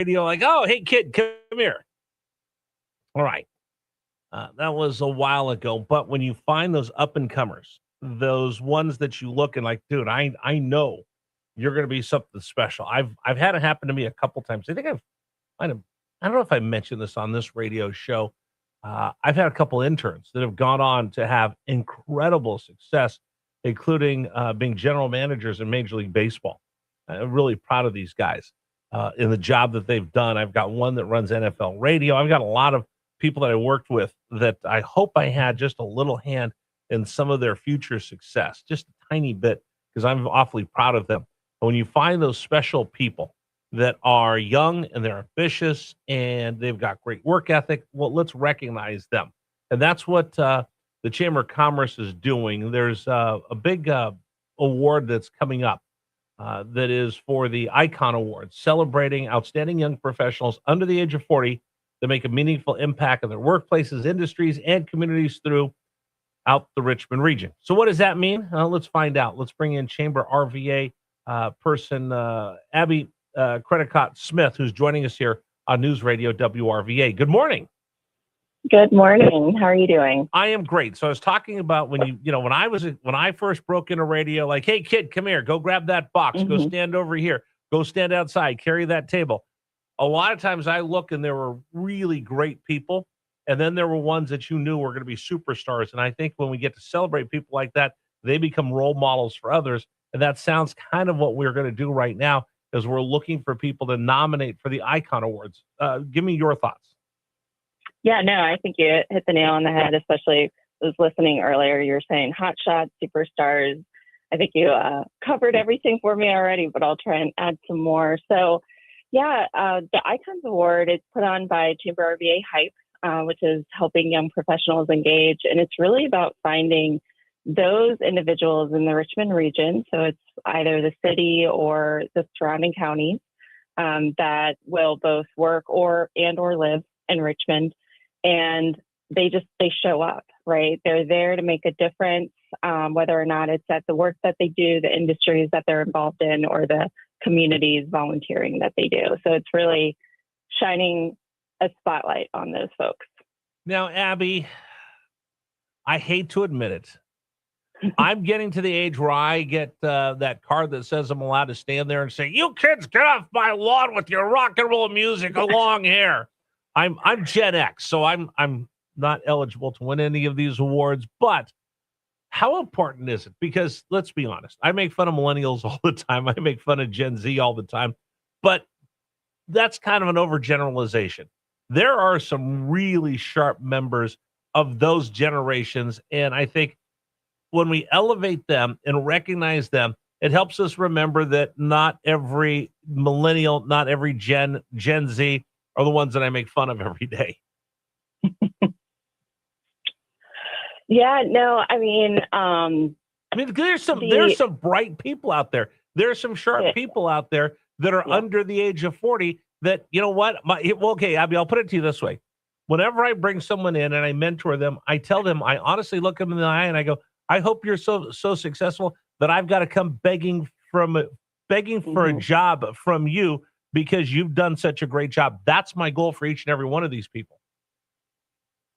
radio like, oh, hey, kid, come here. All right. That was a while ago. But when you find those up-and-comers, those ones that you look and like, dude, I know you're going to be something special. I've had it happen to me a couple times. I think I don't know if I mentioned this on this radio show. I've had a couple interns that have gone on to have incredible success, including being general managers in Major League Baseball. I'm really proud of these guys in the job that they've done. I've got one that runs NFL radio. I've got a lot of people that I worked with that I hope I had just a little hand in some of their future success, just a tiny bit, because I'm awfully proud of them. But when you find those special people that are young and they're ambitious and they've got great work ethic, well, let's recognize them. And that's what the Chamber of Commerce is doing. There's a big award that's coming up that is for the Icon Award, celebrating outstanding young professionals under the age of 40 that make a meaningful impact on their workplaces, industries, and communities throughout the Richmond region. So what does that mean? Let's find out. Let's bring in Chamber RVA person, Abby Credicott-Smith, who's joining us here on News Radio WRVA. Good morning. Good morning. How are you doing? I am great. So I was talking about when when I first broke into radio, like, hey kid, come here, go grab that box, go stand over here, go stand outside, carry that table. A lot of times I look and there were really great people, and then there were ones that you knew were going to be superstars. And I think when we get to celebrate people like that, they become role models for others. And that sounds kind of what we're going to do right now, is we're looking for people to nominate for the Icon Awards. Give me your thoughts. Yeah, no, I think you hit the nail on the head, especially I was listening earlier. You were saying hot shots, superstars. I think you covered everything for me already, but I'll try and add some more. So, yeah, the Icons Award is put on by Chamber RVA Hype, which is helping young professionals engage. And it's really about finding those individuals in the Richmond region. So it's either the city or the surrounding counties that will both work or live in Richmond. And they show up, right? They're there to make a difference, whether or not it's at the work that they do, the industries that they're involved in, or the communities volunteering that they do. So it's really shining a spotlight on those folks. Now, Abby, I hate to admit it, I'm getting to the age where I get that card that says I'm allowed to stand there and say, "You kids, get off my lawn with your rock and roll music and long hair." I'm Gen X, so I'm not eligible to win any of these awards. But how important is it? Because let's be honest, I make fun of millennials all the time. I make fun of Gen Z all the time. But that's kind of an overgeneralization. There are some really sharp members of those generations, and I think when we elevate them and recognize them, it helps us remember that not every millennial, not every Gen Z are the ones that I make fun of every day. Yeah, no, I mean, there's some bright people out there. There's some sharp people out there that are under the age of 40 that, you know what? Okay, Abby, I'll put it to you this way. Whenever I bring someone in and I mentor them, I tell them, I honestly look them in the eye and I go, I hope you're so successful that I've got to come begging for a job from you because you've done such a great job. That's my goal for each and every one of these people.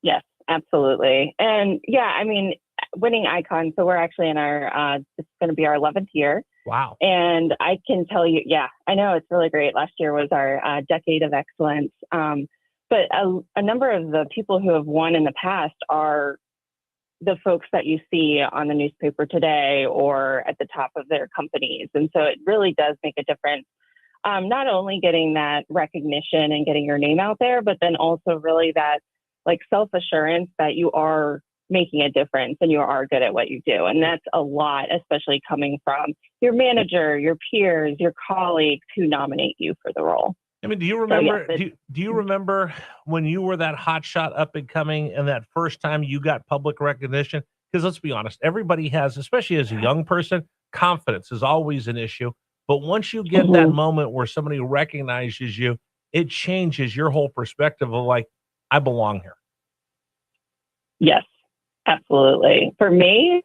Yes, absolutely. And yeah, I mean, winning Icon. So we're actually in it's going to be our 11th year. Wow. And I can tell you, yeah, I know it's really great. Last year was our decade of excellence. But a number of the people who have won in the past are the folks that you see on the newspaper today or at the top of their companies. And so it really does make a difference. Not only getting that recognition and getting your name out there, but then also really that like self-assurance that you are making a difference and you are good at what you do. And that's a lot, especially coming from your manager, your peers, your colleagues who nominate you for the role. I mean, do you remember? So, do you remember when you were that hot shot up and coming, and that first time you got public recognition? Because let's be honest, everybody has, especially as a young person, confidence is always an issue. But once you get that moment where somebody recognizes you, it changes your whole perspective of like, I belong here. Yes, absolutely. For me,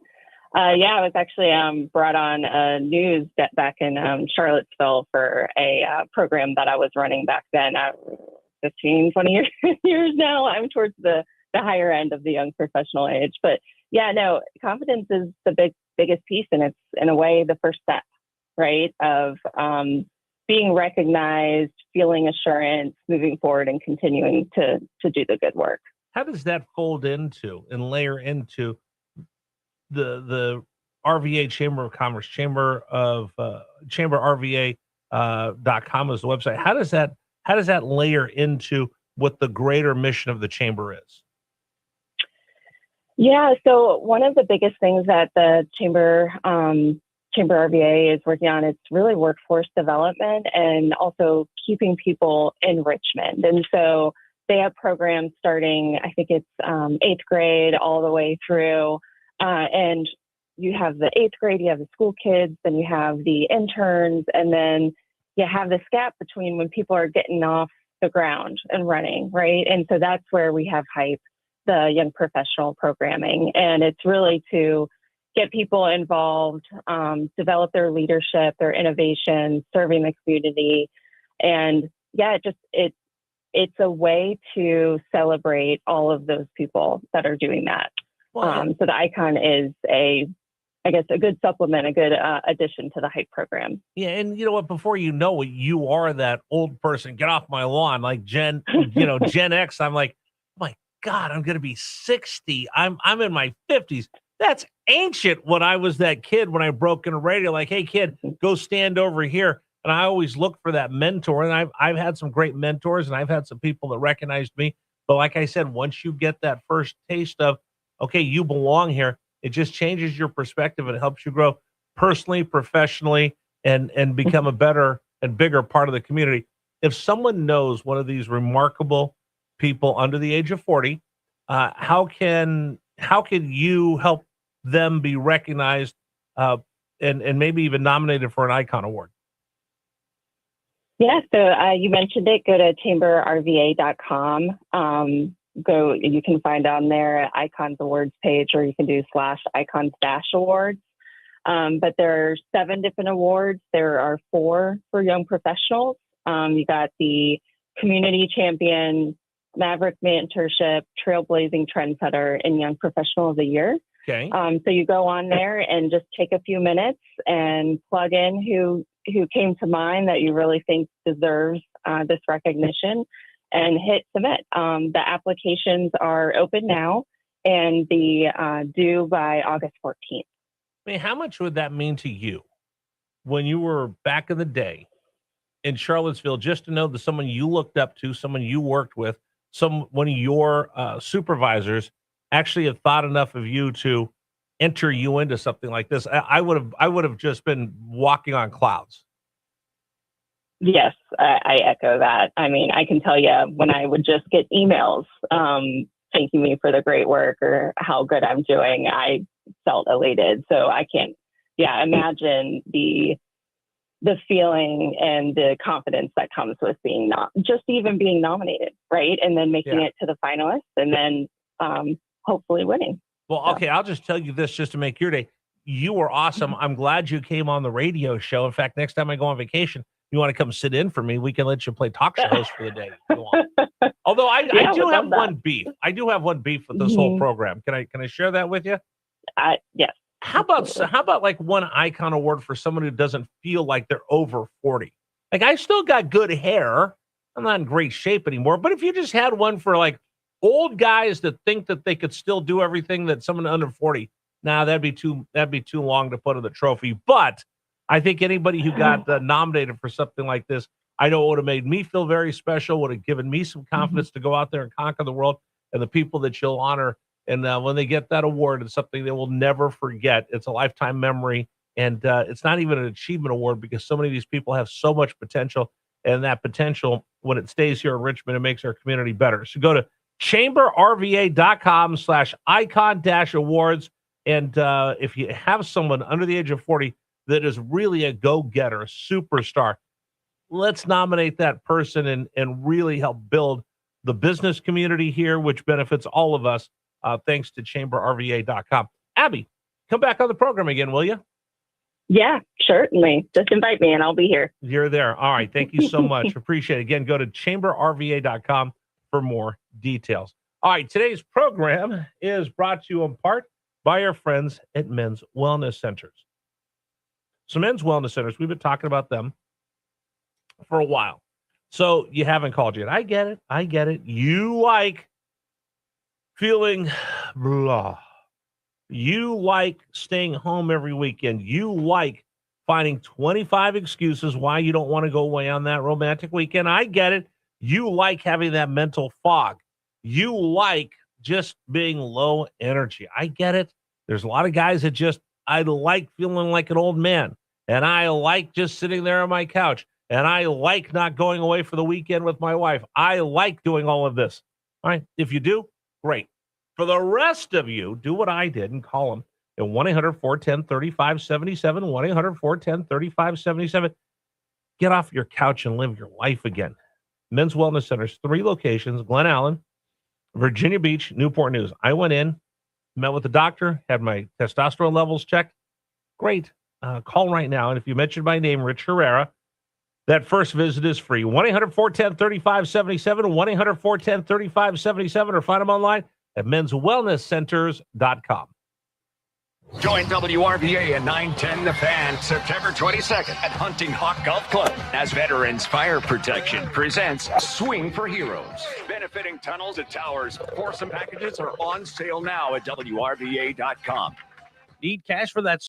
Yeah, I was actually brought on news back in Charlottesville for a program that I was running back then. 15, 20 years now. I'm towards the higher end of the young professional age. But yeah, no, confidence is the biggest piece. And it's in a way the first step, right? Of being recognized, feeling assurance, moving forward and continuing to do the good work. How does that fold into and layer into the RVA Chamber of Commerce, Chamber RVA .com is the website. How does that layer into what the greater mission of the chamber is? Yeah, so one of the biggest things that the Chamber RVA is working on is really workforce development and also keeping people in Richmond. And so they have programs starting, I think it's 8th grade all the way through. And you have the 8th grade, you have the school kids, then you have the interns, and then you have this gap between when people are getting off the ground and running, right? And so that's where we have HYPE, the young professional programming. And it's really to get people involved, develop their leadership, their innovation, serving the community. And yeah, it's a way to celebrate all of those people that are doing that. So the icon is a good supplement, a good addition to the HYPE program. Yeah, and you know what? Before you know it, you are that old person. Get off my lawn, like Gen X. I'm like, oh my God, I'm going to be 60. I'm in my 50s. That's ancient. When I was that kid, when I broke in a radio, like, hey kid, go stand over here. And I always look for that mentor. And I've had some great mentors, and I've had some people that recognized me. But like I said, once you get that first taste of, okay, you belong here, it just changes your perspective and it helps you grow personally, professionally, and become a better and bigger part of the community. If someone knows one of these remarkable people under the age of 40, how can you help them be recognized and maybe even nominated for an Icon Award? Yeah, so you mentioned it. Go to chamberrva.com. You can find on there Icons Awards page, or you can do /Icons-Awards. But there are 7 different awards. There are 4 for young professionals. You got the Community Champion, Maverick Mentorship, Trailblazing Trendsetter, and Young Professional of the Year. Okay. So you go on there and just take a few minutes and plug in who came to mind that you really think deserves this recognition, and hit submit. The applications are open now and due by August 14th. I mean, how much would that mean to you when you were back in the day in Charlottesville, just to know that someone you looked up to, someone you worked with, one of your supervisors actually have thought enough of you to enter you into something like this? I would have just been walking on clouds. Yes, I echo that. I mean, I can tell you when I would just get emails thanking me for the great work or how good I'm doing, I felt elated. So I can't, imagine the feeling and the confidence that comes with being just even being nominated, right? And then making it to the finalists, and then hopefully winning. Well, okay, I'll just tell you this just to make your day. You were awesome. I'm glad you came on the radio show. In fact, next time I go on vacation, you want to come sit in for me, we can let you play talk show host for the day. Go on. Although I do have one beef. I do have one beef with this whole program. Can I share that with you? Yes. How about like one Icon Award for someone who doesn't feel like they're over 40? Like, I still got good hair. I'm not in great shape anymore. But if you just had one for like old guys that think that they could still do everything that someone under 40, that'd be too long to put on the trophy. But I think anybody who got nominated for something like this, I know it would have made me feel very special, would have given me some confidence to go out there and conquer the world, and the people that you'll honor. And when they get that award, it's something they will never forget. It's a lifetime memory. And it's not even an achievement award, because so many of these people have so much potential. And that potential, when it stays here in Richmond, it makes our community better. So go to chamberrva.com /Icon-Awards. And if you have someone under the age of 40 that is really a go-getter, a superstar, let's nominate that person and really help build the business community here, which benefits all of us, thanks to chamberrva.com. Abby, come back on the program again, will you? Yeah, certainly. Just invite me and I'll be here. You're there. All right. Thank you so much. Appreciate it. Again, go to chamberrva.com for more details. All right. Today's program is brought to you in part by our friends at Men's Wellness Centers. So Men's Wellness Centers, we've been talking about them for a while. So you haven't called yet. I get it. I get it. You like feeling blah. You like staying home every weekend. You like finding 25 excuses why you don't want to go away on that romantic weekend. I get it. You like having that mental fog. You like just being low energy. I get it. There's a lot of guys that just, I like feeling like an old man. And I like just sitting there on my couch. And I like not going away for the weekend with my wife. I like doing all of this. All right. If you do, great. For the rest of you, do what I did and call them at 1-800-410-3577, 1-800-410-3577. Get off your couch and live your life again. Men's Wellness Centers, 3 locations, Glen Allen, Virginia Beach, Newport News. I went in, met with the doctor, had my testosterone levels checked. Great. Call right now. And if you mention my name, Rich Herrera, that first visit is free. 1-800-410-3577, 1-800-410-3577, or find them online at menswellnesscenters.com. Join WRVA and 910 The Fan September 22nd at Hunting Hawk Golf Club as Veterans Fire Protection presents Swing for Heroes. Benefiting tunnels and towers. Foursome packages are on sale now at WRVA.com. Need cash for that